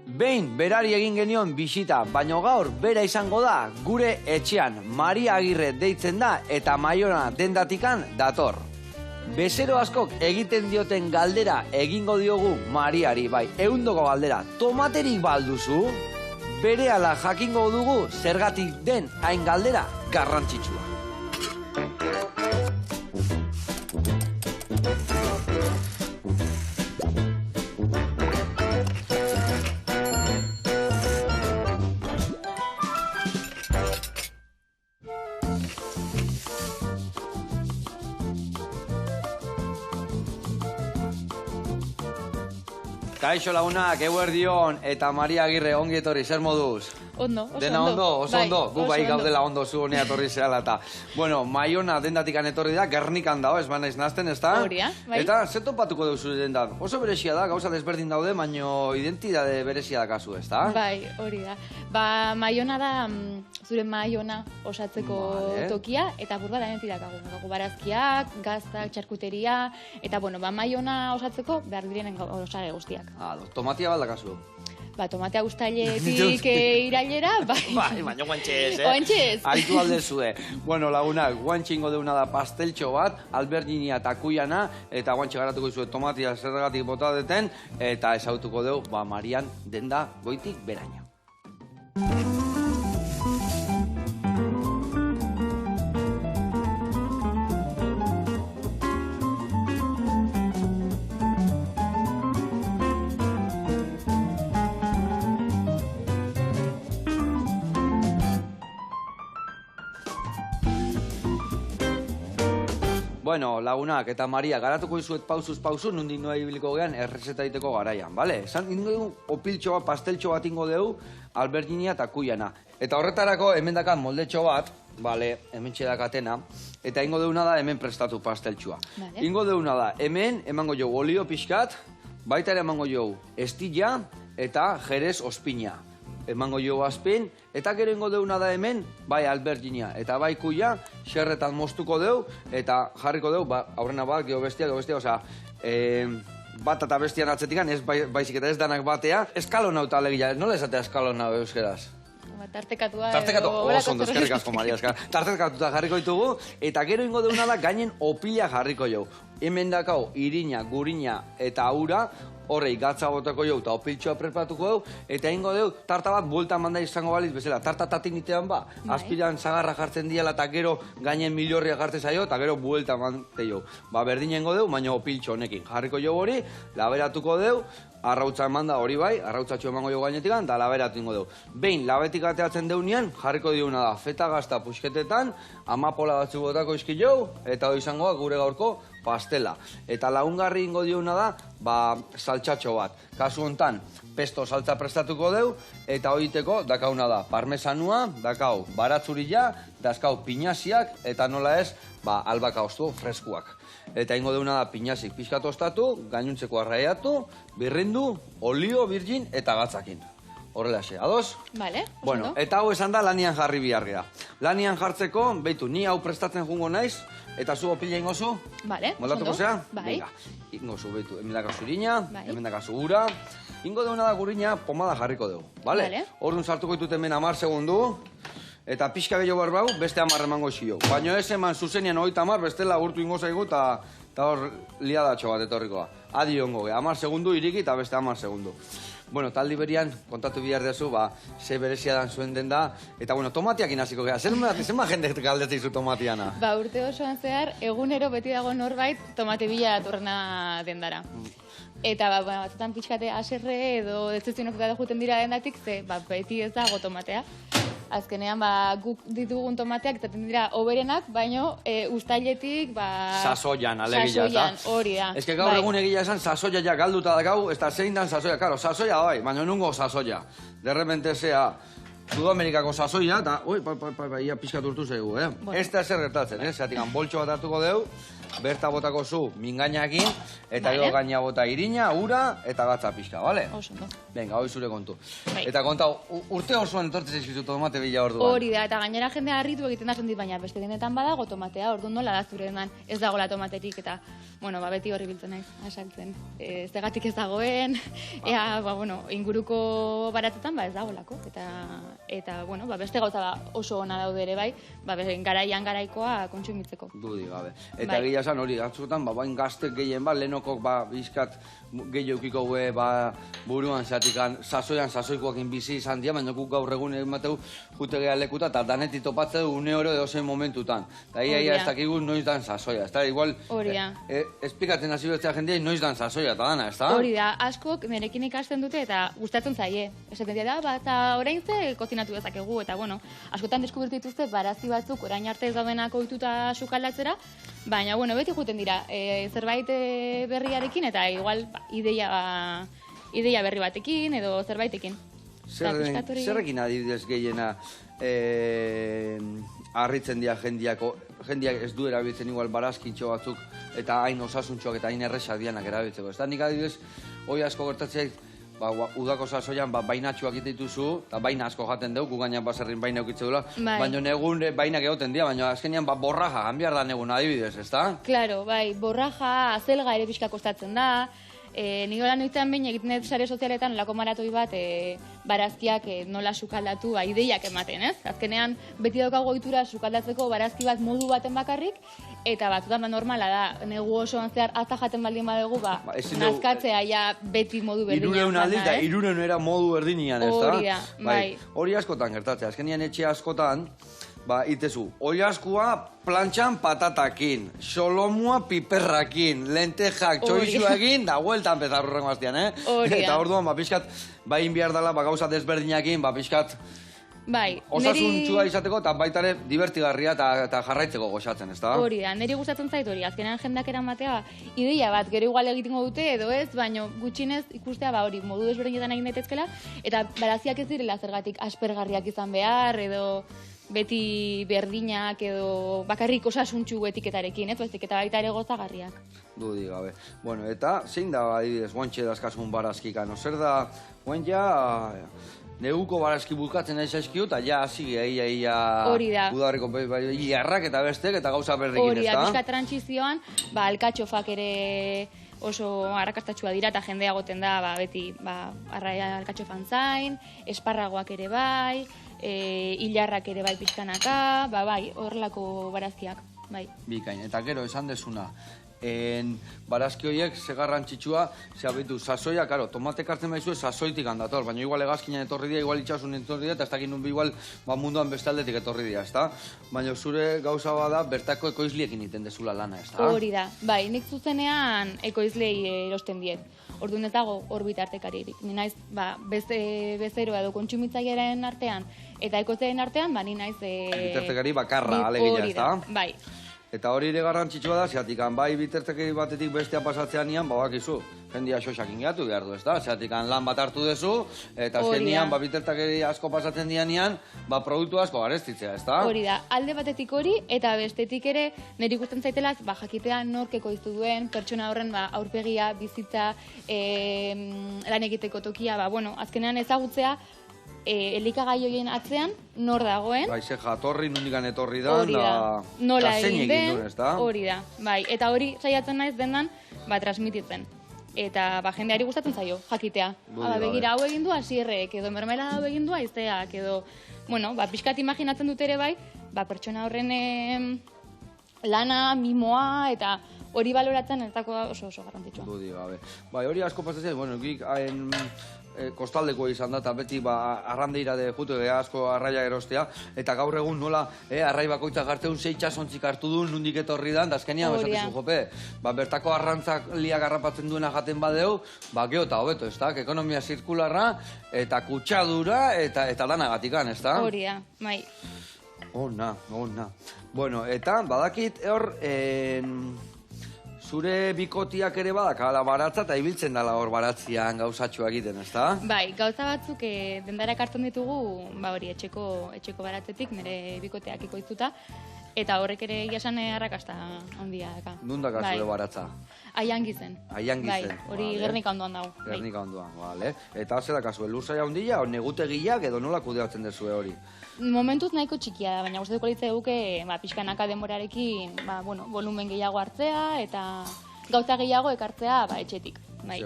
Behin, berari egin genion bisita, baino gaur bera izango da gure etxean. Maria Agirre deitzen da eta Maiona dendatikan dator. Bezero askok egiten dioten galdera egingo diogu Mariari, bai, ehundoko galdera. Tomaterik balduzu? Berehala jakingo dugu zergatik den hain galdera garrantzitsua. Kaixo lagunak, eguerdion eta Maria Agirre ongi etorri, zer moduz? Ondo, oso Dena ondo, oso ondo, gu bai gaudela ondo zu honea etorri zehala eta. Bueno, Maiona dendatikan etorri da, Gernikan dago, ez banaiz nazten, ez da? Horia, bai. Eta, zer topatuko duzu dendat? Oso berezia da, gauza desberdin daude, baino identidade berezia da kasu, ez da? Bai, hori da. Ba, Maiona da, zure Maiona osatzeko tokia, eta burba da identidakagu. Dago barazkiak, gaztak, txarkuteria, eta, bueno, ba, Maiona osatzeko behar direnen osage guztiak. Tomatia balda kasu? Ba, tomatea guztailetik irailera, bai. Bai, baina guantxez, Guantxez. Aitu aldezue. Bueno, lagunak, guantxe ingo deuna da pasteltxo bat, alberginia eta kuiana, eta guantxe garatuko izue tomatia zergatik bota deten, eta ezautuko deu, ba, Marian denda goitik beraino. Bueno, lagunak eta Maria, garatuko izuet pausuz pausu, nondik noa ibiliko gean errezeta iteko garaian, bale? Esan ingo dugu opiltxo bat, pasteltxo bat ingo dugu, alberginia eta kuiana. Eta horretarako hemen dakat moldetxo bat, bale, hemen txedakatena, eta ingo deuna da hemen prestatu pasteltxoa. Ingo deuna da hemen emango jo olio pixkat, baita ere emango jo estilla eta jerez ospina. Emango jo azpin, eta gero ingo deuna da hemen, bai alberginia eta bai kuia, xerretan moztuko deu, eta jarriko deu, aurrena bat, geho bestia, osea, bat eta bestian atzetikan, ez baizik eta ez danak batea, eskalon hau talegia, nola esatea eskalon hau euskeraz? Tartekatua. Oso ondo, eskerrik asko, Maria, tartekatuta jarriko ditugu, eta gero ingo deuna da gainen opila jarriko jau. Hemen dakau, irina, gurina eta aura, horrei gatza botako jau eta opiltxoa preparatuko deu, eta ingo deu tarta bat buelta manda izango baliz bezala, tarta tatinitean ba, azpiran zagarra jartzen diala eta gero gainen milorria jartzen zaio, eta gero buelta mante jau. Ba, berdin ingo deu, baina opiltxo honekin jarriko jau hori, laberatuko deu, arrautza eman da hori bai, arrautzatxo emango jo gainetikan, eta laberatu ingo deu. Behin, labetik ateatzen deunean, jarriko diuna da, feta gazta puxketetan, amapola batzu botako izki jau, eta hori izangoa gure gaurko pastela. Eta lagungarri ingo diuna da, ba, saltxatxo bat. Kasu hontan, pesto saltza prestatuko deu, eta horiteko dakauna da, parmesanua, dakau baratzurila, dazkau pinaziak, eta nola ez, ba, albaka ostu freskuak. Eta ingo deuna da pinazik pixkat ostatu, gainuntzeko arraiatu, birrindu, olio, virgin eta gatzakin. Horrela xe, ados? Vale, bueno, eta hau esan da lanian jarri bihargea. Lanian jartzeko, beitu, ni hau prestatzen jungo naiz, eta zu opila ingozu? Vale, moldatuko zea? Bai. Ingozu, beitu, hemen dakazu irina, hemen dakazu ura. Ingo deuna da gurina pomada jarriko dugu, bale? Orduan sartuko ditut hemen 10 segundu, eta pixka gehiago barbau, beste 10 emango izio. Baina ez eman zuzenian 30, bestela urtu ingo zaigu, eta hor liadatxo bat etorrikoa. Adi ongo ge, 10 segundu iriki eta beste 10 segundu. Bueno, taldi berian, kontatu bihar dezu, ba, ze berezia dan zuen den da, eta, bueno, tomatiak inaziko geha. Zenba jende galdetzen zu tomatiana? Ba, urte osoan zehar, egunero beti dago norbait tomate bila datorrena dendara. Eta, ba, batzutan pixkate aserre edo ez zuzionok da juten dira dendatik, ze, ba, beti ez dago tomatea. Azkenean, ba, guk ditugun tomateak eta dira oberenak, baino ustailetik, ba... Sasoian, alegia, eta? Sasoian, hori da. Ez que gaur egun egia esan, sasoia ja galduta da gau, ez da zein dan sasoia, karo, sasoia bai, baina nungo sasoia. De repente zea, Sudamerikako sasoia, eta, ia pixkat urtu zaigu, Bueno. Ez da zer gertatzen, Zeratik, boltxo bat hartuko deu, berta botako zu mingainakin, eta Vale. gero gaina bota irina, ura, eta gatza pixka, bale? Oso, no? Venga, hoi zure kontu. Bai. Eta kontau, urte osoan etortzen zaizkizu tomate bila orduan. Hori da, eta gainera jendea harritu egiten da sentit, baina beste denetan badago tomatea, orduan nola da zure denan ez dagoela tomaterik, eta, bueno, beti horri biltzen naiz, asaltzen. Zegatik ez dagoen, ea, inguruko baratzetan ez dagoelako, eta bueno, beste gauza oso ona daude ere bai, garaian garaikoa kontsumitzeko. Dudi gabe. Eta Bai. egia esan hori, atzutan, bain gaztek gehien lehenokok, bizkat, gehieukiko gue, buruan zeatikan, sasoikoakin bizi izan dira, baina guk gaur egun emateu jute geha lekuta, eta danetik topatze du une oro edozein momentutan. Eta ia ez dakigu noiz dan sasoia, ez da, igual, esplikatzen hasi betzea jendea noiz dan sasoia, eta dana, ez da? Hori da, askok nerekin ikasten dute eta gustatzen zaie. Esaten dira, eta orain ze kozinatu dezakegu, eta bueno, askotan deskubertu dituzte barazki batzuk orain arte ez daudenak ohituta sukaldatzera, baina bueno, beti juten dira zerbait berriarekin eta igual ideia berri batekin edo zerbaitekin. Zerrekin adibidez gehiena harritzen dira jendiak ez du erabiltzen igual barazkintxo batzuk eta hain osasuntxoak eta hain erresak dianak erabiltzeko. Ez da nik adibidez, hoi asko gertatzea udako sasoian bainatxoak dituzu, eta baina asko jaten dugu, gu gainean baserrin baina eukitze dula, baina negun bainak egoten dira, baina azkenean borraja, ganbiar da negun adibidez, ez da? Claro, bai, borraja, azelga ere pixka kostatzen da, Nik hola noitan behin egiten dut sare sozialetan olako maratoi bat barazkiak nola sukaldatu ideiak ematen, ez? Azkenean beti daukago ohitura sukaldatzeko barazki bat modu baten bakarrik, eta batzutan normala da, negu osoan zehar atza jaten baldin badugu, nazkatzea ja beti modu berdinean. 300 aldiz da, 300 era modu berdinean, ez da? Hori da, bai. Hori askotan gertatzea, azkenean etxe askotan, itezu, oilaskua plantxan patatakin, solomua piperrakin, lentejak txorizuakin, da hueltan bezar urrengo aztean, Eta orduan, pixkat, bain behar dela, gauza desberdinakin, pixkat, osasuntxua izateko, eta baita ere divertigarria eta jarraitzeko goxatzen, ez da? Hori da, niri gustatzen zait hori, azkenean jendak eramatea, ideia bat, gero igual egitengo dute edo ez, baina gutxinez ikustea hori, modu desberdinetan egin daitezkela, eta baraziak ez direla zergatik aspergarriak izan behar, edo beti berdinak edo bakarrik osasuntxu etiketarekin, ez baizik eta baita ere gozagarriak. Dudi gabe. Bueno, eta zein da adibidez guantxe dazkasun barazkika, no? Zer da guantxa neguko barazki bukatzen ez eskiu, eta ja hasi ia udarriko iarrak eta bestek eta gauza berrikin, ez da? Hori da, pixka trantsizioan, alkatxofak ere oso arrakastatxua dira eta jendea goten da beti arraia alkatxofan zain, esparragoak ere bai, hilarrak ere bai pixkanaka, horrelako barazkiak, bai. Bikain, eta gero esan dezuna, barazki horiek segarrantzitsua, sasoia, karo, tomatek hartzen baizu sasoitik handator, baina igual egazkinan etorri dira, igual itxasun etorri dira, eta ez dakit nun igual munduan beste aldetik etorri dira, ez da? Baina zure gauza bada bertako ekoizliekin iten dezula lana, ez da? Hori da, bai, nik zuzenean ekoizlei erosten diet. Orduan ez dago hor bitartekaririk. Ni naiz, bezero edo kontsumitzailearen artean, eta ekoizlearen artean, ni naiz... Bitartekari bakarra, alegia, ez da? Bai. Eta hori ere garrantzitsua da, zeatikan bai bitartekari batetik bestea pasatzean nian, bakizu, jendia xoxakin gehatu behar du, ez da? Zeatikan lan bat hartu duzu, eta azkenian bitartekari asko pasatzen dianian, produktu asko garestitzea, ez da? Hori da, alde batetik hori, eta bestetik ere, niri gustatzen zaitelaz, jakitea nork ekoiztu duen, pertsona horren aurpegia, bizitza, lan egiteko tokia, azkenean ezagutzea, elikagai horien atzean, nor dagoen. Bai, ze jatorri, nondikan etorri da, nola egin den, ez da? Hori da, bai, eta hori saiatzen naiz dendan, transmititzen. Eta jendeari gustatzen zaio, jakitea. Begira, hau egin du asierrek, edo mermela hau egin du aizeak, edo, pixkat imaginatzen dut ere bai, pertsona horren lana, mimoa, eta hori baloratzen ez dako oso garrantzitsua. Dudi gabe. Bai, hori asko pasatzen, gik kostaldeko izan da, eta beti arrandeira de jute asko arraia erostea, eta gaur egun nola arrai bakoitzak hartzeun 6 itxasontzik hartu duen, nondik etorri da, eta azkenean bezakezu jope, bertako arrantzak liak harrapatzen duena jaten badeu, geho eta hobeto, ez da, ekonomia zirkularra, eta kutsadura, eta lanagatikan, ez da? Hori da, bai. Ona. Bueno, eta badakit hor, zure bikotiak ere badakala baratza, eta ibiltzen dala hor baratzian gauzatxoa egiten, ezta? Bai, gauza batzuk dendara ekartzen ditugu, ba hori, etxeko baratzetik, nire bikoteak ikoiztuta, eta horrek ere egiasan arrakasta handia daka. Nundak zure baratza? Aiangizen. Aiangizen. Bai, hori Gernika ondoan dago. Gernika ondoan, bale. Eta zer dakazue, lursaia handia, negutegiak edo nola kudeatzen dezue hori? Momentuz nahiko txikia da, baina gustatuko litza duke, pixkanaka denborarekin, volumen gehiago hartzea, eta gauza gehiago ekartzea, etxetik. Bai.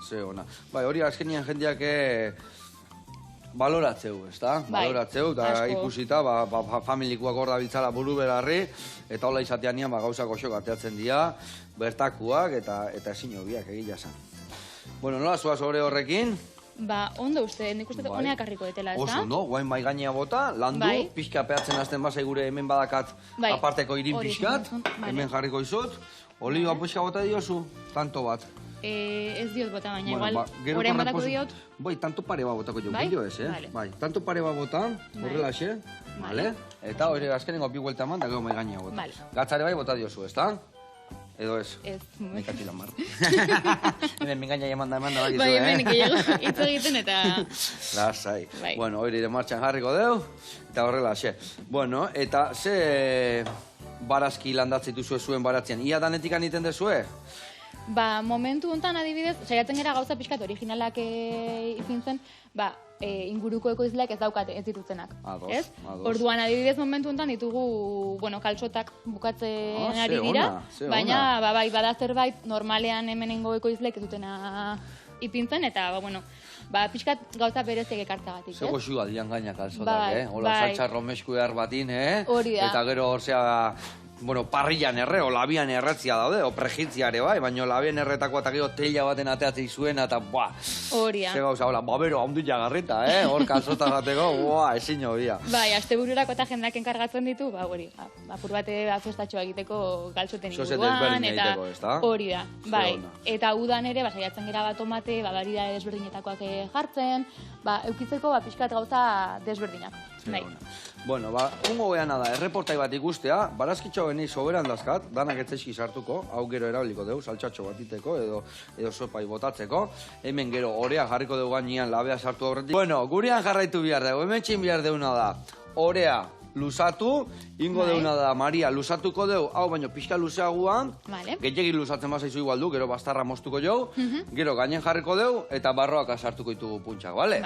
Ze ona. Bai, hori azkenian jendeak baloratzeu, ezta? Baloratzeu, eta ikusita, familikoak hor da biltzala buru berarri, eta hola izatean nian gauzak oso ateatzen dira, bertakuak eta ezin hobiak egila zen. Bueno, nola zoaz horrekin? Ondo uste, nik uste honeak harriko detela, ez da? Oso, no? Guain bai gainea bota, landu, pixka peatzen azten bazai gure hemen badakat aparteko irin pixkat, hemen jarriko izut, olioa pixka bota diozu, tanto bat. Ez diot bota, baina igual, orain batako diot. Bai, tanto pare bat botako jo, gillo ez, Bai, tanto pare bat bota, horrela xe, bale? Eta hori azkenengo bi huelta eman, da gero mai gainea bota. Gatzare bai bota diozu, ez da? Edo ez? Ez. Nik atxila mar. Hemen mingaina eman da bakizu, Bai, hemen gehiago hitz egiten eta... Lasai. Bueno, hori ere martxan jarriko deu, eta horrela xe. Bueno, eta ze barazki landatzen duzue zuen baratzean? Ia danetik aniten dezue? Momentu honetan adibidez, saiatzen gara gauza pixkat originalak izintzen, inguruko ekoizleak ez daukate, ez dituztenak. Ez? Orduan adibidez momentu honetan ditugu, kaltsotak bukatzen ari dira, baina bada zerbait normalean hemenengo ekoizleek ez dutena ipintzen, eta pixkat gauza berezek ekartzagatik, ez? Zego xua dian gaina kaltsotak, Ola saltsa romesku behar batin, eta gero horzea... parrilan erre, o labian erretzia daude, o prejitziare bai, baina labian erretako eta gero teila baten ateatzei zuen, eta Horia. Ze gauza, bero, handia garrita, hor kalzota gateko, ezin hobia. Bai, astebururako eta jendeak enkargatzen ditu, hori, apur bate festatxoa egiteko galtzoten inguruan, eta hori da, bai. Eta udan ere, saiatzen gara tomate, barida desberdinetakoak jartzen, eukitzeko pixkat gauza desberdinak. Bueno, ungo behan da, erreportai bat ikustea, barazkitxo beni soberan dazkat, danak etzeski sartuko, hau gero erabiliko deu, saltxatxo bat iteko, edo sopai botatzeko, hemen gero orea jarriko dugu gainean labea sartu aurretik. Bueno, gurean jarraitu behar dugu, hemen txin behar deuna da, orea lusatu, ingo deuna da, Maria, lusatuko deu, hau baino pixka luzeaguan, gehiagin luzatzen bazaizu igual du, gero bastarra moztuko jau, gero gainen jarriko deu, eta barroak asartuko ditugu puntxak, bale?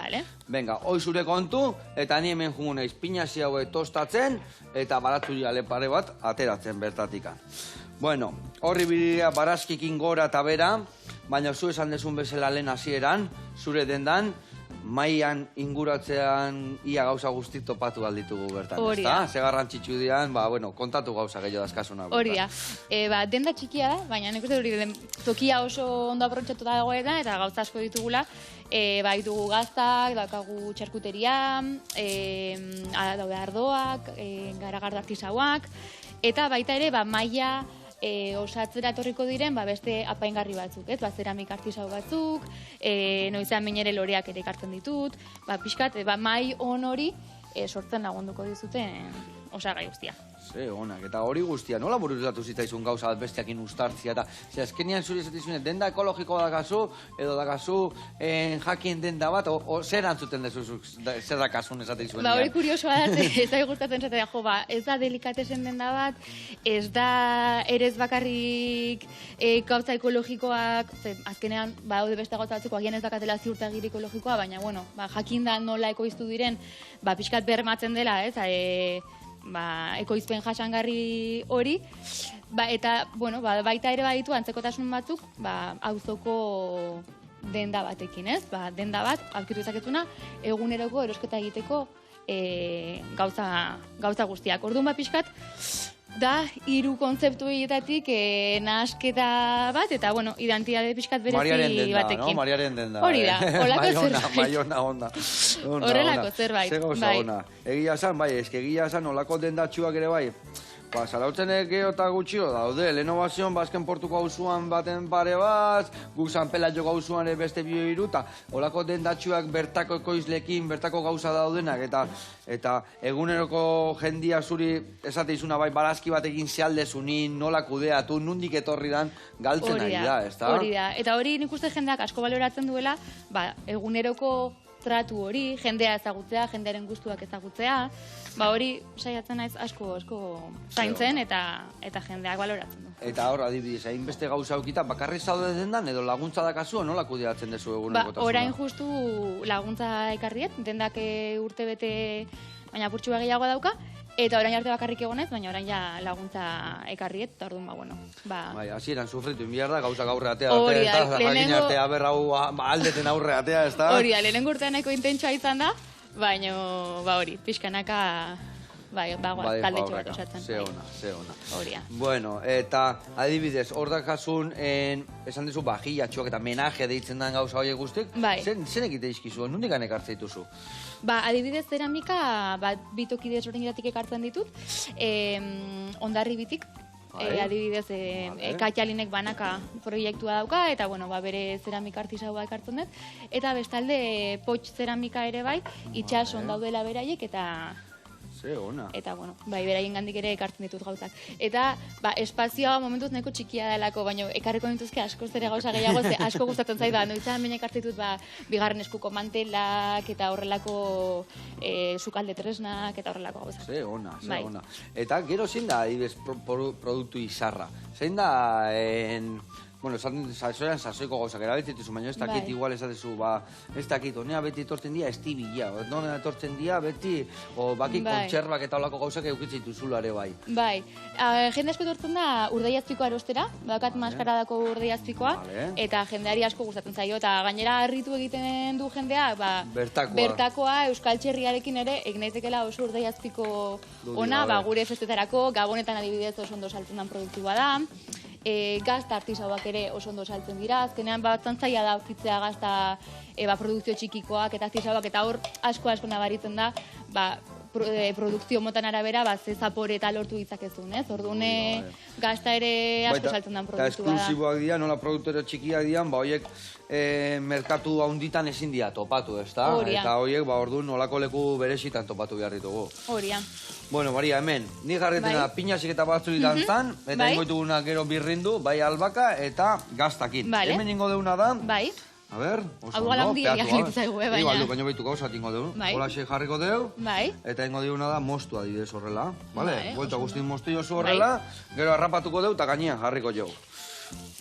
Venga, hoi zure kontu, eta ni hemen jungu naiz pinasi haue tostatzen, eta baratzuria pare bat ateratzen bertatikan. Bueno, horri bidea barazkikin gora eta bera, baina zu esan dezun bezala lehen hasieran, zure dendan, maian inguratzean ia gauza guztik topatu alditugu bertan, ezta? Ze garrantzitsu dian, kontatu gauza gehiago dazkasuna. Hori da. Denda txikia da, baina nik uste hori tokia oso ondo aprotxatuta dagoena, eta gauza asko ditugula. Ditugu gaztak, daukagu txarkuteria, daude ardoak, garagardo artisauak, eta baita ere, maia osatzera etorriko diren beste apaingarri batzuk, ez? Zeramik artisau batzuk, noizean minere loreak ere ekartzen ditut, pixkat, mai on hori sortzen lagunduko dizuten osagai guztia. Ze honak, eta hori guztia, nola buruzatu zitaizun gauza bat besteakin ustartzia, eta azkenian zuri esatizune, denda ekologikoa dakazu, edo dakazu jakien denda bat, o zer antzuten dezu, zer dakasun esatizuen? Hori kuriosoa da, ez da gustatzen zatea, ez da delikatesen denda bat, ez da erez bakarrik gauza ekologikoak, azkenean, daude beste gauza batzuk, agian ez dakatela ziurtagiri ekologikoa, baina, jakin da nola ekoiztu diren, pixkat bermatzen dela, ez, ekoizpen jasangarri hori, eta, baita ere baditu antzekotasun batzuk, auzoko denda batekin, ez? Denda bat, aurkitu ezakezuna, eguneroko erosketa egiteko gauza guztiak. Orduan pixkat, da, 3 kontzeptu egitatik nahasketa bat, eta, identitate pixkat berezi batekin. Mariaren denda, hori da, holako zerbait. Maiona, onda. Horrelako zerbait. Ze gauza, ona. Egia esan, egia esan, olako dendatxuak ere bai, zarautzen gero eta gutxio daude, Lenovazion, Basken Portuko auzuan baten pare bat, guk San Pelayoko auzuan ere beste bio hiru, eta olako dendatxuak bertako ekoizlekin, bertako gauza daudenak, eta eguneroko jendia zuri esate izuna bai barazki bat egin zealdezunin, nola kudeatu, nundik etorri dan, galtzen ari da, ezta? Hori da, eta hori nik uste jendeak asko baloratzen duela, eguneroko tratu hori, jendea ezagutzea, jendearen gustuak ezagutzea, hori saiatzen naiz asko zaintzen eta jendeak baloratzen du. Eta hor, adibidez, hainbeste gauza aukita, bakarri zaude dendan, edo laguntza dakazu, nola kudeatzen dezu eguneroko tasuna? Orain justu laguntza ekarriet, dendak urte bete, baina purtsua gehiago dauka, eta orain arte bakarrik egonez, baina orain ja laguntza ekarriet, eta orduan, Bai, hasieran sufritu inbiar da, gauzak aurre atea, eta jakin artea berrau aldeten aurre atea, ez da? Hori da, lehenengo urtean nahiko intentsua izan da, baina, hori, pixkanaka, taldetxo bat osatzen. Ze ona. Horia. Bueno, eta adibidez, hor dakasun, esan dizu, bajillatxoak eta menaje deitzen den gauza horiek guztik, zen egite izkizu, nondik ganek hartzen dituzu? Adibidez, ceramika, bitoki desberdinetatik ekartzen ditut, ondarri bitik, adibidez, Katxalinek banaka proiektua dauka, eta bere zeramika artisaua ekartzen dut, eta bestalde potx zeramika ere bai, itxason daudela beraiek, eta Ze ona. Eta, beraien gandik ere ekartzen ditut gauzak. Eta, espazioa momentuz nahiko txikia delako, baina ekarriko dituzke asko zere gauza gehiago, ze asko gustatzen zait, noitzan baina ekartzen ditut, bigarren eskuko mantelak, eta horrelako sukalde tresnak, eta horrelako gauzak. Ze ona. Eta, gero zein da, adibidez, produktu izarra? Zein da, zoran sasoiko gauzak erabiltzetuzu, baina ez dakit igual esatezu, ez dakit, honea beti etortzen dira estibila, honea etortzen dira beti, baki kontxerbak eta olako gauzak eukitzeitu zulare bai. Bai, jende asko etortzen da urdeiazpikoa erostera, bakat maskaradako urdeiazpikoa, eta jendeari asko gustatzen zaio, eta gainera harritu egiten du jendea, bertakoa euskal txerriarekin ere, egnaizekela oso urdeiazpiko ona, gure festetarako, Gabonetan adibidez oso ondo saltzen den produktiboa da, gazta artisauak ere oso ondo saltzen dira, azkenean batzantzaia da aurkitzea gazta produkzio txikikoak eta artisauak, eta hor asko nabaritzen da, produkzio motan arabera, ze zapore eta lortu ditzakezun, ez? Orduan gazta ere asko saltzen den produktua da. Eta esklusiboak dira, nola produktore txikiak dian, horiek merkatu haunditan ezin dira topatu, ez da? Eta horiek, orduan nolako leku berezitan topatu behar ditugu. Horia. Bueno, Maria, hemen, nik jarretena pinasik eta batzuri dantzan, eta ingo dituguna gero birrindu, bai albaka eta gaztakin. Hemen ingo deuna da, a ber, oso ondo, peatu, baina baino behitu gauzat ingo deu, hola xe jarriko deu, eta ingo deuna da mostu adibidez horrela, bale? Buelta guztin mostu jozu horrela, gero harrapatuko deu eta gainean jarriko jo.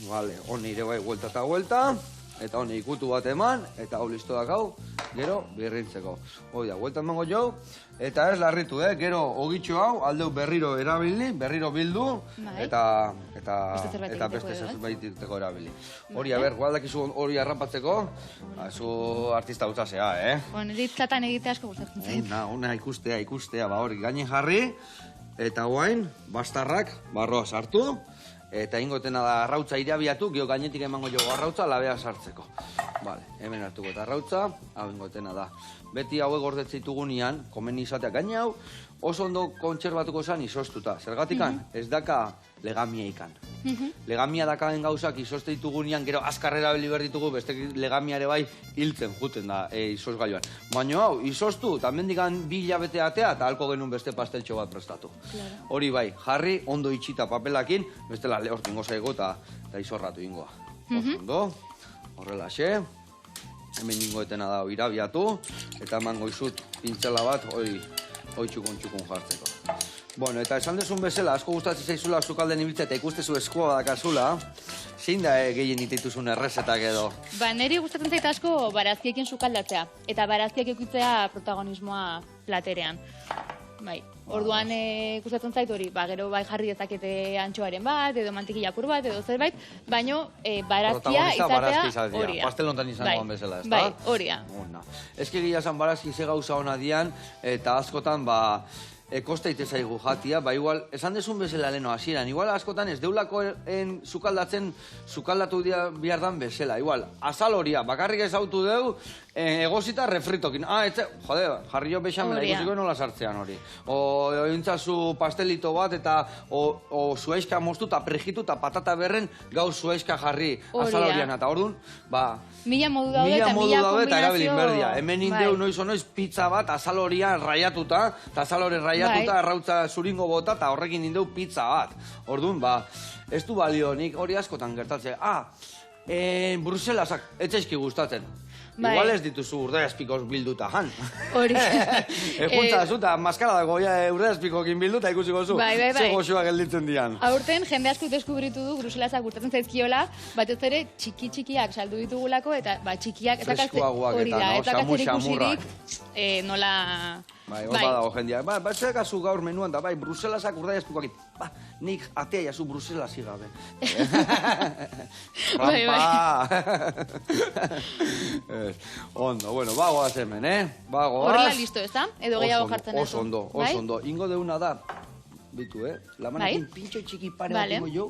Bale, honi ere bai, buelta eta buelta, eta honi ikutu bat eman, eta hau listo dakau, gero birrintzeko. Hoi da, buelta emango jo, eta ez larritu, gero ogitxo hau, aldeu berriro erabili, berriro bildu, eta beste zerbaititeko erabili. Hori, a ber, gualdakizu hori harrapatzeko, zu artista utzazea, Niritzatan egite asko gustatzen zait. Una ikustea, hori, gainen jarri, eta guain, bastarrak, barroa sartu, eta ingotena da arrautza irabiatu, gio gainetik emango jogo arrautza, labea sartzeko. Vale, hemen hartuko eta arrautza, hau ingotena da. Beti hauek gordetzitugunean, komen izatea gaine hau, oso ondo kontserbatuko zen izostuta. Zergatikan, ez daka legamia ikan. Legamia dakaen gauzak izoste ditugunean, gero azkarrera beli behar ditugu, beste legamiare bai hiltzen juten da izosgailuan. Baina hau, izostu, eta mendikan 2 hilabete atea, eta halko genuen beste pasteltxo bat prestatu. Hori bai, jarri, ondo itxita papelakin, bestela lehortu ingo zaigo eta izorratu ingoa. Ondo, horrela xe, hemen ingoetena da irabiatu, eta emango izut pintzela bat, hori txukun jartzeko. Bueno, eta esan desun bezala, asko gustatzen zaizula sukalden ibiltzea eta ikustezu eskua dakazula, zein da gehien itituzun errezetak edo? Neri gustatzen zait asko barazkiekin sukaldatzea, eta barazkiak eukitzea protagonismoa platerean. Orduan gustatzen zait hori, gero jarri dezakete antxoaren bat, edo mantikillapur bat, edo zerbait, baino barazkia izatea horia. Pastelontan izangoan bezala, ez da? Bai, horia. Ez que gila zan barazki ze gauza hona dian, eta askotan, kosta ite zaigu jatia, ba igual, esan desun bezala leno hasieran, igual askotan ez deulako sukaldatzen, sukaldatu behar dan bezala, igual, azal horia, bakarrik ezautu deu, egozita refritokin. Jode, jarri jo bexamela, ikusiko nola sartzean hori. O intzazu pastelito bat, eta o zuaizka moztu, eta prejitu, eta patata berren, gau zuaizka jarri azal horian, eta orduan, ba... Mila modu daude eta erabilin berdia. Hemen indeu noiz onoiz pizza bat azal horian raiatuta, eta azal hori raiatuta, arrautza zuringo bota, eta horrekin indeu pizza bat. Orduan, ba, ez du balio nik hori askotan gertatzea. Bruselasak, etxaizki gustatzen. Igual ez dituzu urdaiazpikoz bilduta, han. Hori. Juntza zuta, maskara dago, urdaiazpikokin bilduta ikusiko zu. Ze goxoa gelditzen dian. Aurten, jende asko deskubritu du bruselasak gustatzen zaizkiola, batez ere txiki-txikiak saldu ditugulako, eta txikiak hori da, ez dakatzerik usirik nola... Bai, hor badago jendia. Ba, zekazu gaur menuan da, bai, bruselasak urdaiazpikoak. Ba, nik atea jazu bruselasi gabe. Rampa! Ondo, bueno, bagoaz hemen, bagoaz. Horrela listo, ez da? Edo gehiago jartzen ez? Oso ondo. Ingo deuna da, bitu, lamanekin pintxo txiki pare bat ingo jo,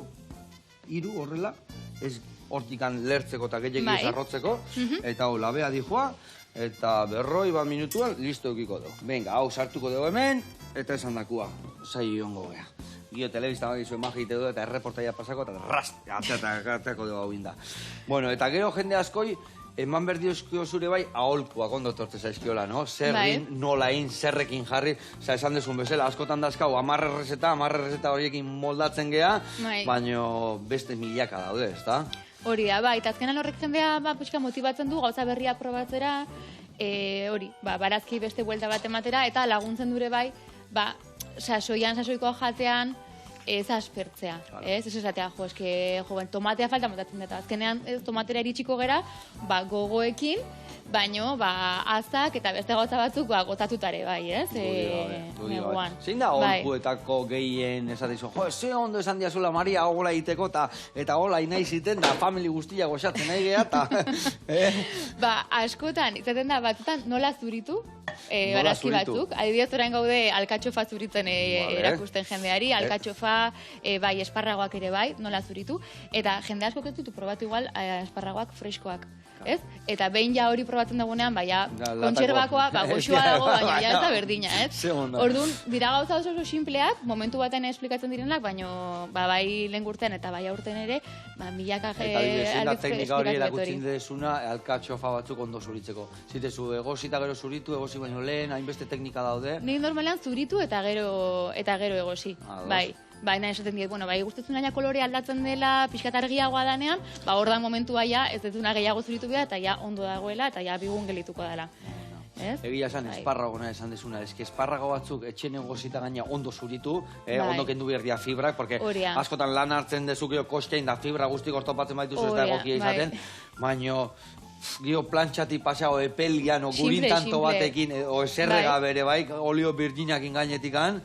hiru horrela, ez hortikan lertzeko eta gehiagin zarrotzeko, eta hau labea dijoa, eta berroi bat minutuan, listo eukiko dugu. Venga, hau sartuko dugu hemen, eta esan dakua, zai ongo gea. Gio telebizta bat izuen magite du eta erreportaia pasako, eta rast, ateako dugu hau inda. Bueno, eta gero jende askoi, eman berdiozkio zure bai, aholkuak ondo tortze zaizkiola, no? Zerrin, nolain, zerrekin jarri, esan dezun bezala, askotan dazkau, 10 errezeta horiekin moldatzen gea, baino beste milaka daude, ez da? Hori da, eta azkenan horrek jendea pixka motibatzen du, gauza berria probatzera, hori, barazki beste buelta bat ematera, eta laguntzen dure bai, sasoikoa jatean, ez aspertzea, ez esatea, tomatea falta motatzen dut, azkenean tomatera iritsiko gera, gogoekin, baino, azak eta beste gauza batzuk gotatutare, bai, ez? Neguan. Zein da holkuetako gehien esatizu, ze ondo esan diazula Maria hola iteko, eta hola inai ziten, da family guztia goxatzen nahi geha, eta... Askotan, izaten da, batzutan nola zuritu, barazki batzuk. Adibidez orain gaude alkatxofa zuritzen erakusten jendeari, alkatxofa, bai, esparragoak ere bai, nola zuritu, eta jende asko ez ditu probatu igual esparragoak freskoak. Ez? Eta behin ja hori probatzen dagoenean, kontserbakoa, goxua dago, baina ja ez da berdina, ez? Orduan, dira gauza oso simpleak, momentu baten esplikatzen direnak, baina bai lehen urtean eta bai aurten ere, milaka aldiz teknika hori erakutsin dezuna, alkatxofa batzuk ondo zuritzeko. Zitezu, egozita gero zuritu, egozi baino lehen, hainbeste teknika daude. Nik normalean zuritu eta gero egozi, bai. Baina esaten diet, bai, gustatzen aina kolore aldatzen dela, pixkat argiagoa danean, hor da momentua ja, ez dezuna gehiago zuritu behar, eta ja ondo dagoela, eta ja bigun gelituko dela. Egia esan, esparragona esan dezuna, eski esparrago batzuk etxen egozita gaina ondo zuritu, ondo kendu behar dia fibrak, porque askotan lan hartzen dezukio kostein da fibra guztik ortopatzen baitu ez da egokia izaten, baina... Gio plantxati pasao epelian o gurintanto batekin o eserrega bere bai, olio virginakin gainetikan.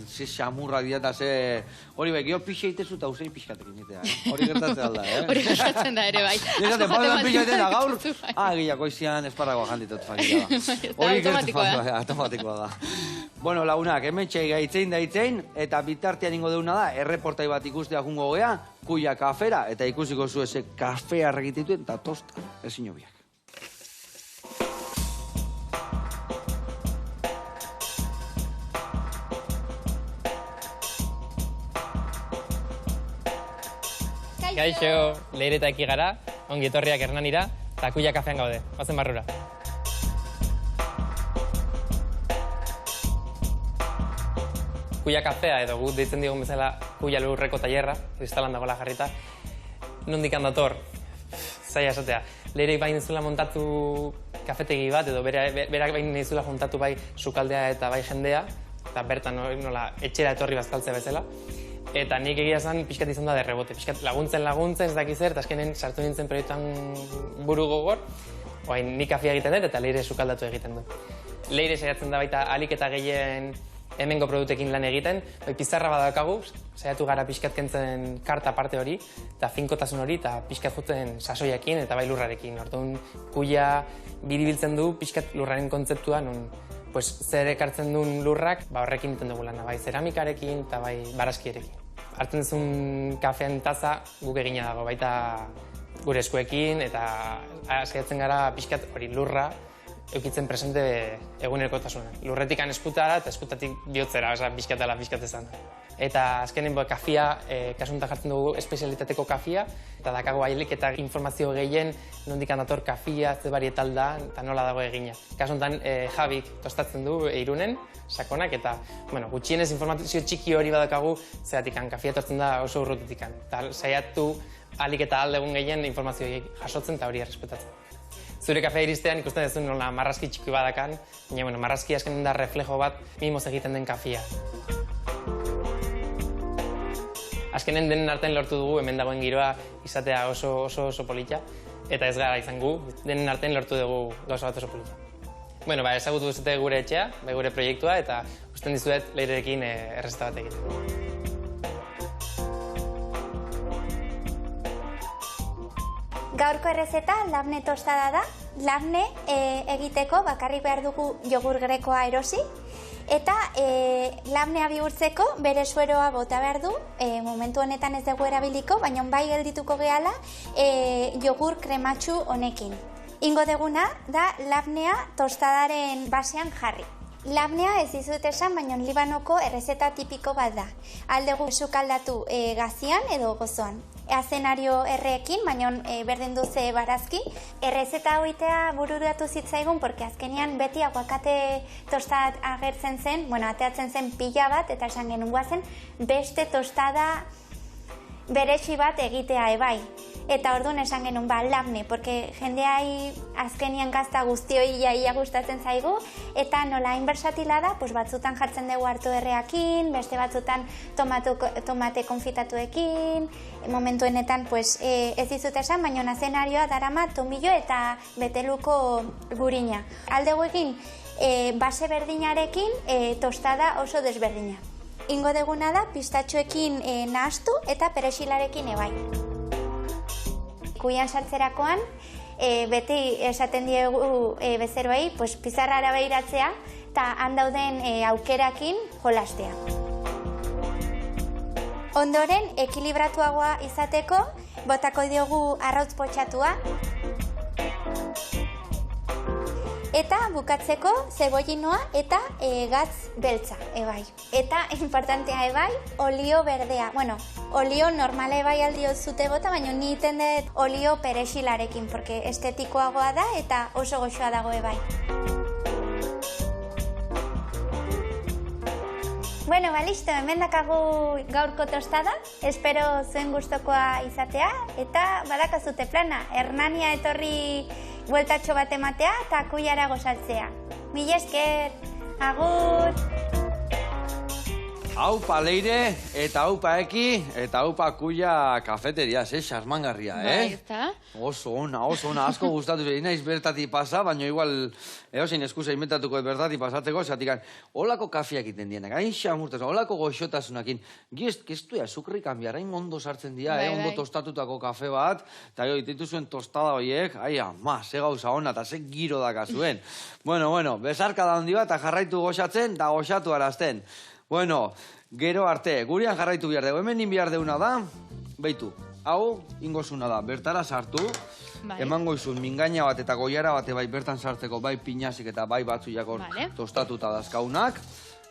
Ze xamurrak dira eta ze... Hori bai, gio pixe itezu eta usei pixkatekin itea. Hori gertatzen alda, Hori gertatzen da ere bai. Gertatzen, paudan pixe iten da gaur. Gilako izian esparragoa janditot fakila. Hori gertatzen, automatikoa da. Bueno, lagunak, hemen txai gaitzein daitzein, eta bitartean ingo deuna da, erreportai bat ikustea jungo gea, Kuia kafera, eta ikusiko zu eze kafea argitituen, eta tosta, ezin hobiak. Kaixo, Leire eta Eki gara, ongi etorriak Hernanira, eta Kuia kafean gaude, ozen barrura. Kuia kafea, edo gut deitzen digun bezala Kuia lurreko tailerra, kristalan dagoela jarrita. Nondik handator, zaila esatea. Leirek bain izula montatu kafetegi bat, edo berak bain izula juntatu bai sukaldea eta bai jendea, eta bertan nola etxera etorri bazkaltzea bezala. Eta nik egia esan pixkat izan da derrebote, pixkat laguntzen ez dakiz zer, eta azkenen sartu nintzen proiektuan buru gogor, nik kafea egiten dut eta Leire sukaldatu egiten du. Leire saiatzen da baita alik eta gehien hemengo produktekin lan egiten, pizarra badakagu, saiatu gara pixkat kentzen karta parte hori, eta finkotasun hori, eta pixkat jotzen sasoiakin eta bai lurrarekin. Orduan, Kuia biribiltzen du pixkat lurraren kontzeptua, non zer ekartzen duen lurrak, horrekin iten dugu lana, bai zeramikarekin eta bai barazkierekin. Hartzen zuen kafean taza guk egina dago, baita gure eskuekin, eta saiatzen gara pixkat hori lurra eukitzen presente egunerokotasunean. Lurretikan eskutara eta eskutatik bihotzera, pixkatela pixkatezan. Eta azkenen kafia, kasuntan jartzen dugu espezialitateko kafia, eta dakago ailik eta informazio gehien nondik dator kafia, ze barietal da, eta nola dago egina. Kasuntan Javik tostatzen du Irunen, sakonak, eta gutxienez informazio txiki hori badakagu, zeratikan kafia tortzen da oso urrutitikan. Eta saiatu alik eta aldegun gehien informazio jasotzen eta hori errespetatzen. Zure kafea iristean ikusten duzu nola marrazki txiki badakan, baina marrazki azkenen da reflejo bat mimoz egiten den kafia. Azkenen denen artean lortu dugu hemen dagoen giroa izatea oso polita, eta ez gara izan gu, denen artean lortu dugu gauza bat oso polita. Ezagutu duzute gure etxea, gure proiektua, eta usten dizuet Leirerekin errezeta bat egiten. Gaurko errezeta labne tostada da. Labne egiteko bakarrik behar dugu jogur grekoa erosi, eta labnea bihurtzeko bere sueroa bota behar du, momentu honetan ez dugu erabiliko, baina bai geldituko gehala jogur krematxu honekin. Ingo deguna da labnea tostadaren basean jarri. Labnea ez dizut esan, baina Libanoko errezeta tipiko bat da. Aldegu sukaldatu gazian edo gozoan. Azenario erreekin, baina berdin duze barazki. Errezeta hoitea bururatu zitzaigun, porque azkenean beti aguakate tostat agertzen zen, ateatzen zen pila bat, eta esan genuen guazen, beste tostada beresi bat egitea ebai. Eta orduan esan genuen labne, porque jendeai azkenian gazta guztioi ia gustatzen zaigu, eta nola inversatila da, batzutan jartzen dugu hartu erreakin, beste batzutan tomate konfitatuekin, momentuenetan ez dizut esan, baina azenarioa darama tomillo eta beteluko gurina. Aldegu egin base berdinarekin tostada oso desberdina. Ingo deguna da pistatxoekin nahastu eta peresilarekin ebai. Kuian sartzerakoan, beti esaten diegu bezeroei, pizarrara behiratzea eta handauden aukerakin jolastea. Ondoren, ekilibratuagoa izateko, botako diogu arrautz potxatua. Eta bukatzeko zebollinoa eta gatz beltza, ebai. Eta, importantea ebai, olio berdea. Olio normala ebai aldio zute bota, baina ni iten dut olio peresilarekin, porque estetikoagoa da eta oso goxoa dago ebai. Listo, hemen dakagu gaurko tostada. Espero zuen gustokoa izatea, eta badakazute plana, Hernania etorri bueltatxo bat ematea eta kuiara gozatzea. Mila esker, agur! Aupa Leire, eta aupa Eki, eta aupa Kuia kafeteria, xarmangarria, Bai, ezta? Oso ona, asko gustatu zuen, naiz bertati pasa, baina igual eosein eskusa inventatuko bertati pasatzeko, zatikan, holako kafeak iten dienak, hain xamurtasun, holako goxotasunakin, geztu azukri kanbiar, hain ondo sartzen dira, ondo tostatutako kafe bat, eta gero ititu zuen tostada horiek, ze gauza ona, eta ze giro daka zuen. Bueno, besarka da handi bat, eta jarraitu goxatzen, eta goxatu arazten. Gero arte, gurean jarraitu behar dugu. Hemen behar deuna da, beitu, hau ingozuna da, bertara sartu, emango izun mingaina bat eta goiara bat bai bertan sartzeko, bai pinazik eta bai batzuiakor tostatuta dazkaunak.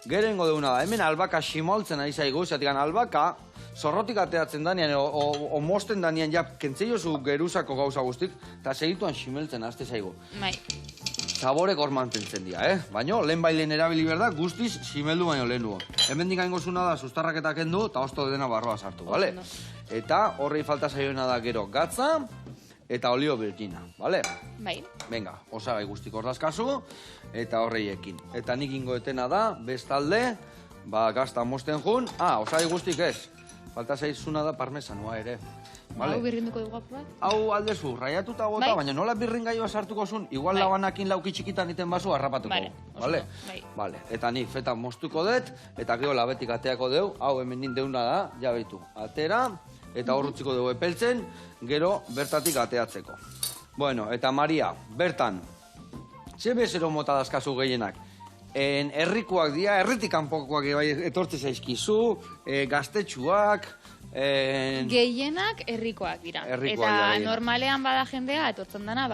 Gero ingo deuna da, hemen albaka simoltzen ari zaigu, zatikan albaka, zorrotik ateatzen danean, o mosten danean, kentzeiozu geruzako gauza guztik, eta segituan simeltzen azte zaigu. Zaborek hor mantentzen dira, baina lehen bailen erabili behar da, guztiz simeldu baino lehen dugu. Hemen dikain gozuna da, sustarraketak kendu, eta osto dena barroa sartu, bale? Eta horrei falta zaioena da gero gatza, eta olio bergina, bale? Bai. Venga, osagai guztik hor dazkazu, eta horrei ekin. Eta nik ingo etena da, bestalde, gazta mosten jun, osagai guztik ez. Falta zaizuna da parmesanua ere. Hau birrinduko dugu apu bat? Hau aldezu, raiatuta gota, baina nola birringaioa sartuko zuen, igual labanakin lauki txikitan iten bazu harrapatuko. Bale? Bale. Eta ni feta moztuko dut, eta gero labetik ateako deu, hau hemen nindeuna da, jabeitu. Atera, eta horrutziko dugu epeltzen, gero bertatik ateatzeko. Bueno, eta Maria, bertan, ze bezero mota dazkazu gehienak? herrikoak dira, herritik kanpokoak bai etortze zaizkizu, gaztetxuak, Gehienak herrikoak dira. Herrikoak Eta dira gehienak. normalean bada jendea, etortzen dana,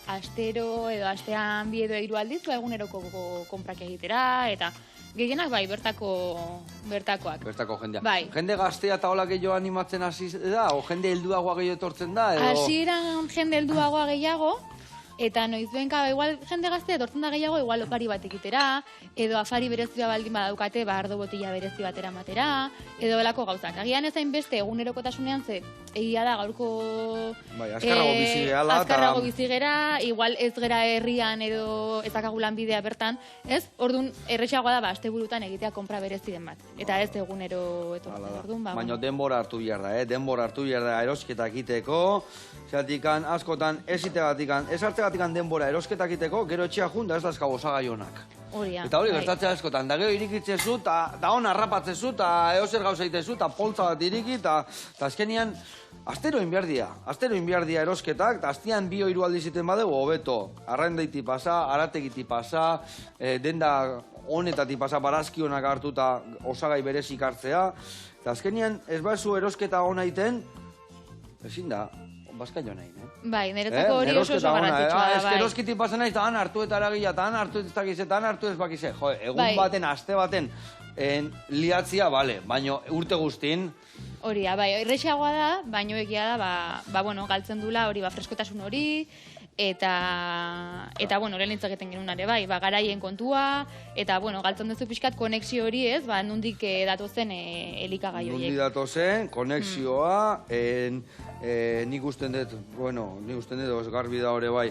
astero edo astean bi edo hiru aldiz, eguneroko konprak egitera, eta gehienak bai, bertakoak. Bertako jendea. Bai. Jende gaztea eta hola gehiago animatzen hasi da, o jende helduagoa gehiago etortzen da, edo... Hasieran jende helduagoa gehiago, eta noizbenka, igual jende gaztea etortzen da gehiago, igual opari bat egitera, edo afari berezia baldin badaukate, ardo botila berezi batera matera, edo belako gauzak. Agian ezain beste egunerokotasunean ze, egia da gaurko... Bai, azkarrago bizi gehala, azkarrago bizi gera, igual ez gera herrian edo ezakagulan bidea bertan, ez? Orduan, errexagoa da, asteburutan egitea konpra berezi den bat. Eta ez egunero etortzen. Orduan, Baina denbora hartu behar da, denbora hartu behar da erosketak iteko, zeratikan, askotan, ez itegatik, ez hartzegatik denbora erosketak iteko, gero etxea jun, da ez dazkago osagai honak. Eta hori gertatzea askotan, da gero irikitzezu, eta hon harrapatzezu, eta eozer gauza itezu, eta poltza bat iriki, eta azkenian, astero inbiardia erosketak, eta astian 2-3 aldiz iten badegu, hobeto, arraindaiti pasa, arategiti pasa, denda honetati pasa, barazki honak hartu eta osagai berezik hartzea, eta azkenian ez bazu erosketa hona iten, ezin da, bazka jo nahi, ne? Bai, niretzako hori oso garrantzitsua da, bai. Eroskiti pasen nahi, eta han hartu eta aragia, eta han hartu ez dakiz, eta han hartu ez bakize. Jo, egun baten, aste baten, liatzia, bale, baina urte guztin... Hori, bai, errexagoa da, baino egia da, bueno, galtzen dula hori, freskotasun hori, eta bueno, lehen egiten genuen are, bai, garaien kontua, eta, bueno, galtzen duzu pixkat konexio hori, ez, nondik datozen elikagai horiek. Nondik datozen, konexioa, nik usten dut, garbi da hori bai,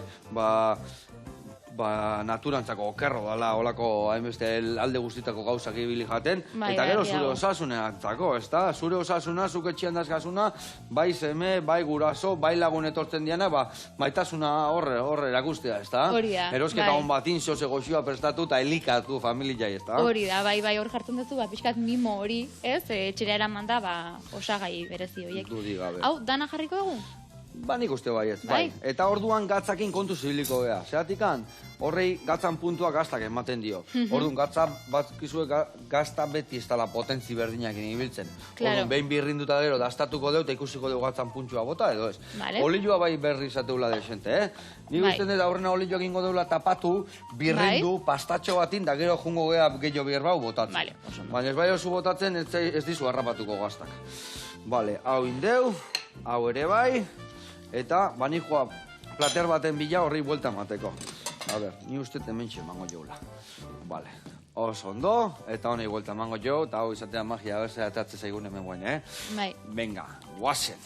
naturantzako okerro dala, holako hainbeste alde guztitako gauzak ibili jaten, eta gero zure osasuneantzako, ez da? Zure osasuna, zuk etxian dazkazuna, bai seme, bai guraso, bai lagun etortzen diana, maitasuna horre erakustea, ez da? Hori da, erosketa hon batin, zoze goxua prestatu eta elikatu familia, ez da? Hori da, bai, hor jartzen duzu, pixkat mimo hori, ez? Etxera eraman da, osagai berezi horiek. Dudik gabe. Hau, dana jarriko dugu? Nik uste baiet, bai. Eta orduan gatzakin kontu zibiliko geha. Zeratikan, horrei gatzan puntua gaztak ematen dio. Orduan, gatza batkizue gazta beti ez dala potentzi berdinak ibiltzen. Orduan, behin birrinduta gero, dastatuko deu, eta ikusiko deu gatzan puntua bota, edo ez. Olioa bai berri izateula desente, Nik usten dut aurrena olioak ingo deula tapatu, birrindu, pastatxo batin, da gero jungo geha gehiago birbau botatzen. Baina ez bai oso botatzen, ez dizu harrapatuko gaztak. Bale, hau indeu, hau ere bai, eta banikoa plater baten bila horri buelta emateko. A ber, ni uste hementxe emango joula. Bale, oso ondo, eta honei buelta emango jo, eta hau izatea magia berzea atatze zaigun hemen guen, Bai. Venga, guazen.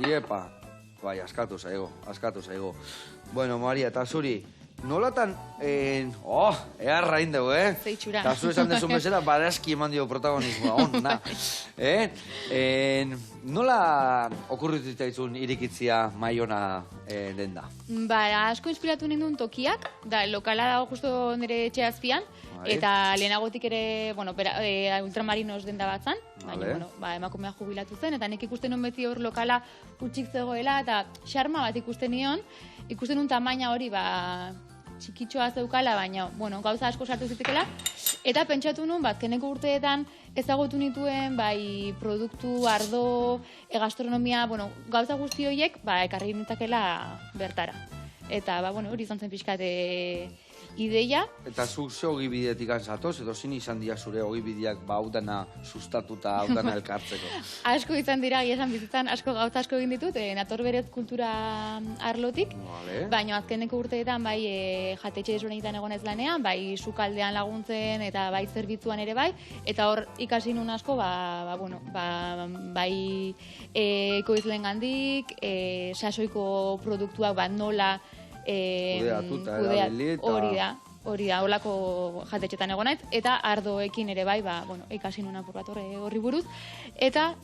Iepa, bai, askatu zaigo. Bueno, Maria, eta zuri, nolatan, eharra indeu, Zeitxura. Eta zu esan dezun bezala, barazki eman dio protagonismoa, onna. Nola okurritu zitzaizun irikitzia Maiona denda? Asko inspiratu nindun tokiak, da lokala dago justo nire etxe azpian, eta lehenagotik ere, ultramarinos denda bat zan, baina, emakumea jubilatu zen, eta nek ikusten nuen beti hor lokala utxik zegoela, eta xarma bat ikusten nion, ikusten nuen tamaina hori, txikitxoa zeukala, baina, gauza asko sartu zitekela, eta pentsatu nuen, azkeneko urteetan ezagutu nituen, produktu, ardo, gastronomia, gauza guzti horiek, ekarri nitakela bertara. Eta, hori izan zen pixkat ideia. Eta zuk ze ogibidetik anzatoz, edo zin izan dira zure ogibideak hau dana sustatuta, hau dana elkartzeko? Asko izan dira, esan bizitzan, gauza asko egin ditut, nator berez kultura arlotik, baina azkeneko urteetan, jatetxe desberdinetan egon ez lanean, sukaldean laguntzen, eta zerbitzuan ere eta hor ikasi nun asko, ekoizleen gandik, sasoiko produktuak nola, kudeatuta erabilita. Hori da, holako jatetxetan egon naiz, eta ardoekin ere ikasi nuen apur bat horri buruz, eta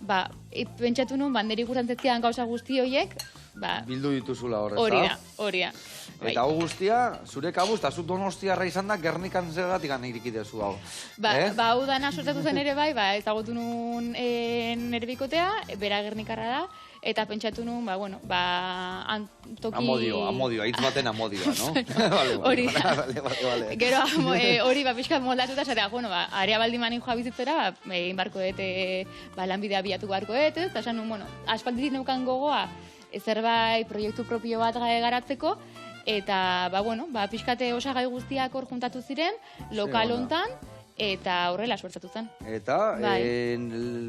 pentsatu nuen, niri gustantzezkidan gauza guzti horiek, bildu dituzula horrez, hori da. Eta hau guztia, zure kabuz, eta zu Donostiarra izan da, Gernikan zergatik irikidezu hau. Hau dana sortatu zen ere ezagutu nuen nire bikotea, bera Gernikarra da, eta pentsatu nun, toki... Amodio, hitz baten amodioa, no? Hori, Vale. gero hori pixka moldatuta, esatea, area baldimanin joa bizitzera, egin barko dut, lanbidea bilatu barko dut, eta esan nun, aspalditik neukan gogoa, zerbait proiektu propio bat garatzeko, eta, pixkate osagai guztiak hor juntatu ziren, lokal hontan, eta horrela suertzatu zen. Eta,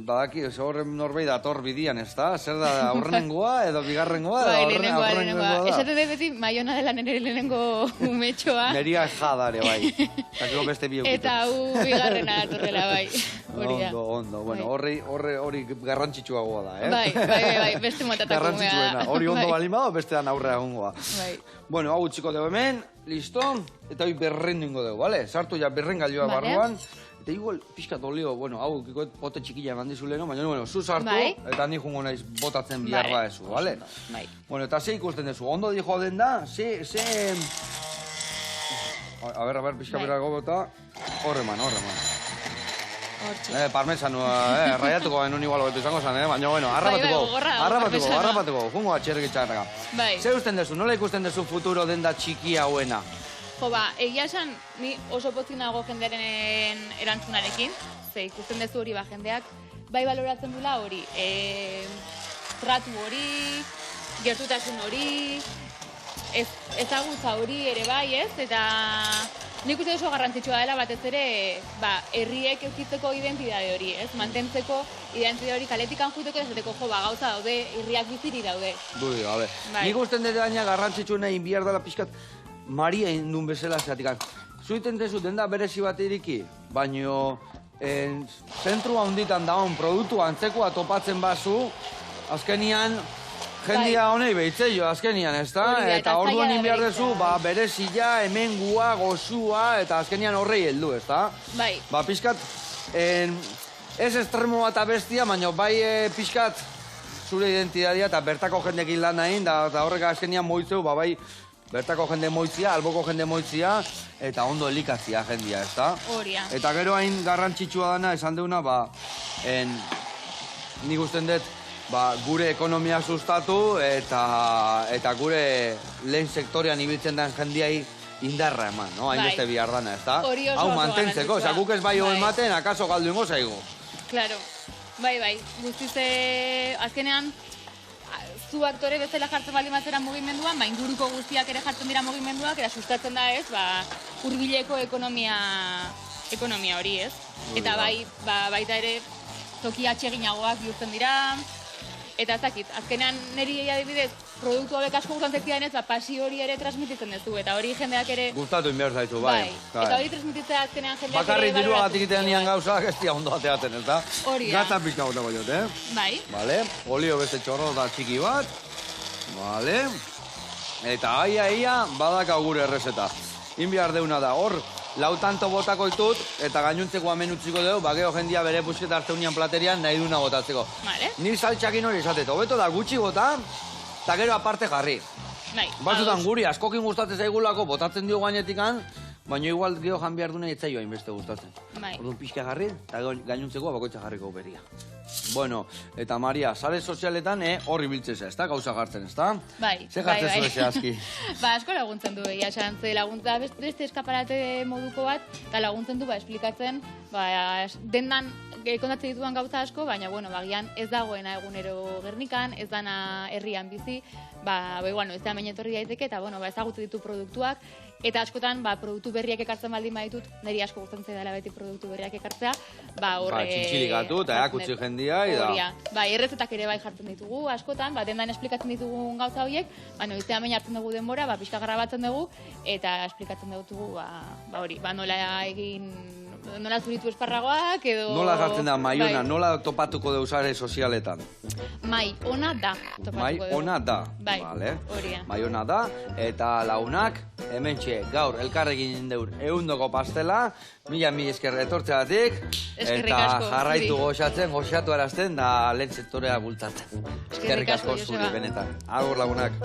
badaki, horren norbait dator bidian, ez da? Zer da, aurrenengoa edo bigarrengoa? Lehenengoa. Esaten dut beti, Maiona dela nire lehenengo umetxoa. Neria jadare, bai. Eta hau bigarrena datorrela, bai. Ondo. Bueno, hori garrantzitsuagoa da, eh? Bai, beste motatako garrantzitsuena. Hori ondo balima, bestean aurrea gongoa. Bai. Bueno, hau txiko dugu hemen, listo, eta hoi berrendu ingo dugu, bale? Sartu ja berrengailua barruan, eta igual pixkat olio, hau bote txikila eman dizuleno, baina, zu sartu, eta ni jungo naiz botatzen biharra ezu, bale? Bueno, eta ze ikusten dezu, ondo dijo den da, a ber, pixka berago bota, horreman. Parmesanua, raiatuko genuen igual hobetu izango zen, baina, harrapatuko, jungo atxerrik txarraka. Zer usten dezu, nola ikusten dezu futuro denda txiki hauena? Egia esan, ni oso pozik nago jendearen erantzunarekin, ze ikusten dezu hori jendeak, bai baloratzen dula hori, tratu hori, gertutasun hori, ezagutza hori ere bai, ez? Eta nik uste oso garrantzitsua dela batez ere herriek eukitzeko identidade hori, ez? Mantentzeko identidade hori kaletikan juteko esateko gauza daude, herriak biziri daude. Duri, gabe. Nik usten dut daina garrantzitsuna inbiar dela pixkat Maria indun bezala zeatikan. Zuiten dezu denda berezi bat iriki, baino zentrua hunditan daun produktu antzekoa topatzen bazu, azkenian jendia honei behitzeio, azkenian, ez da? Eta orduan inbiar dezu, berezia, hemengua, gozua, eta azkenian horrei heldu, ez da? Bai. Pixkat, ez estremo bat abestia, baina bai pixkat zure identidadia eta bertako jendekin lan nahin, eta horrek azkenian moitzeu, bai bertako jende moitzia, alboko jende moitzia, eta ondo elikatzia jendia, ez da? Horia. Eta gero hain garrantzitsua dana, esan deuna, nik usten dut, gure ekonomia sustatu eta gure lehen sektorean ibiltzen den jendiai indarra eman, no? Hainbeste bihar dana, ez da? Hau mantentzeko, guk ez bai ematen, akaso galdu ingo zaigu. Claro, bai, guztize, azkenean, zu aktore bezala jartzen baldin batzera mugimenduan, inguruko guztiak ere jartzen dira mugimenduak, eta sustatzen da ez, hurbileko ekonomia hori, ez? Eta baita ere, toki atseginagoak bihurtzen dira, eta ezakit, azkenean niri adibidez, produktu hauek asko gustatzen zidanez, pasio hori ere transmititzen duzu, eta hori jendeak ere... Gustatu inbehar zaitu, bai. Eta hori transmititzea azkenean jendeak ere... Bakarri diruagatik itean nian gauzak, ez dia ondo ateaten, ez da? Hori da. Gata pixka bota baiot, Bai. Vale, olio beste txorro da txiki bat. Vale. Eta aia, badaka gure errezeta. Inbihar deuna da, hor, lau tanto botako ditut, eta gainuntzeko hemen utziko dugu, geho jendia bere pusketa hartze unian platerian nahi duna botatzeko. Ni saltxakin hori esatet, hobeto da gutxi bota, eta gero aparte jarri. Batzutan guri askokin gustatzen zaigulako botatzen dio gainetikan, baina igual geho jan behar dune etzaio hainbeste gustatzen. Orduan pixka jarri, eta gainuntzeko bakoitza jarriko beria. Bueno, eta Maria, sare sozialetan horri biltzeza, ez da? Gauza gartzen, ez da? Bai. Ze gartzen zure zehazki? Asko laguntzen du, egia esan, ze laguntza beste eskaparate moduko bat, eta laguntzen du, esplikatzen, dendan kontatzen dituan gauza asko, baina, bagian ez dagoena egunero Gernikan, ez dana herrian bizi, ez da hemen etorri daiteke, eta, ezagutzen ditu produktuak, eta askotan, produktu berriak ekartzen baldin baditut, niri asko gustatzen zaidala beti produktu berriak ekartzea, txintxilikatu eta erakutsi jendia, errezetak ere bai jartzen ditugu, askotan, dendan esplikatzen ditugun gauza horiek, iztea hemen hartzen dugu denbora, pixka grabatzen dugu, eta esplikatzen dugu, nola egin, nola zuritu esparragoak, edo... Nola jartzen da, Maiona, nola topatuko deus sare sozialetan? Maiona da, topatuko dugu. Maiona da, vale. Maiona da, eta launak, hementxe, gaur, elkarrekin deur, 100 pastela, mila esker etortzeatik, eta jarraitu goxatu arazten, da lehen sektorea bultzatzen. Eskerrik asko zuri, benetan. Agur lagunak.